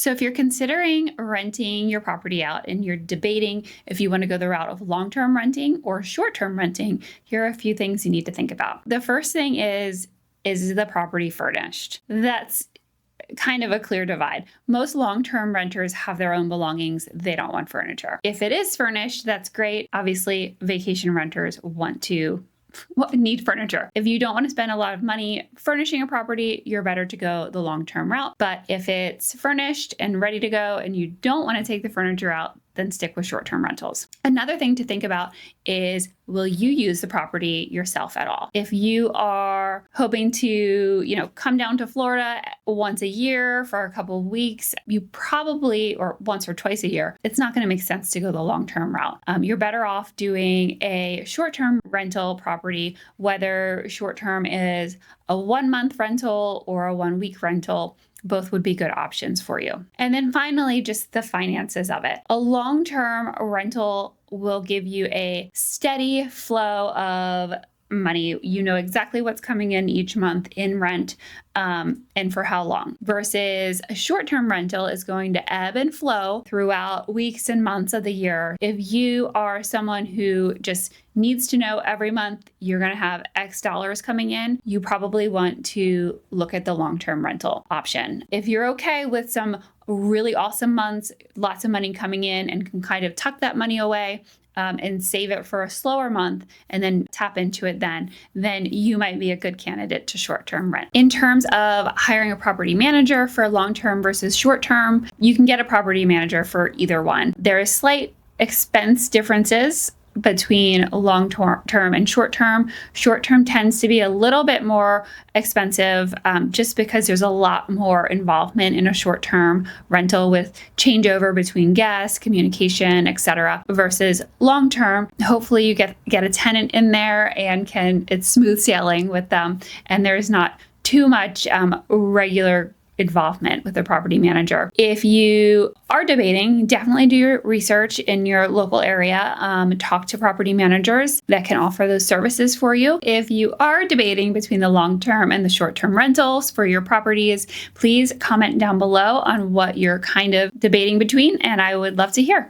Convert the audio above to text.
So if you're considering renting your property out and you're debating if you want to go the route of long-term renting or short-term renting, here are a few things you need to think about. The first thing is the property furnished? That's kind of a clear divide. Most long-term renters have their own belongings. They don't want furniture. If it is furnished, that's great. Obviously, vacation renters need furniture. If you don't want to spend a lot of money furnishing a property, you're better to go the long-term route. But if it's furnished and ready to go and you don't want to take the furniture out, then stick with short-term rentals. Another thing to think about is, will you use the property yourself at all? If you are hoping to, come down to Florida once a year for a couple of weeks, you probably, or once or twice a year, it's not going to make sense to go the long-term route. You're better off doing a short-term rental property, whether short-term is a 1-month rental or a 1-week rental. Both would be good options for you. And then finally, just the finances of it. A long-term rental will give you a steady flow of money. You know exactly what's coming in each month in rent, and for how long, versus a short-term rental is going to ebb and flow throughout weeks and months of the year. If you are someone who just needs to know every month you're going to have X dollars coming in, you probably want to look at the long-term rental option. If you're okay with some really awesome months, lots of money coming in, and can kind of tuck that money away, and save it for a slower month and then tap into it then you might be a good candidate to short-term rent. In terms of hiring a property manager for long-term versus short-term, you can get a property manager for either one. There is slight expense differences between long-term and short-term. Short-term tends to be a little bit more expensive, just because there's a lot more involvement in a short-term rental with changeover between guests, communication, etc. Versus long-term, hopefully you get a tenant in there and it's smooth sailing with them, and there's not too much regular involvement with the property manager. If you are debating, definitely do your research in your local area. Talk to property managers that can offer those services for you. If you are debating between the long-term and the short-term rentals for your properties, please comment down below on what you're kind of debating between, and I would love to hear.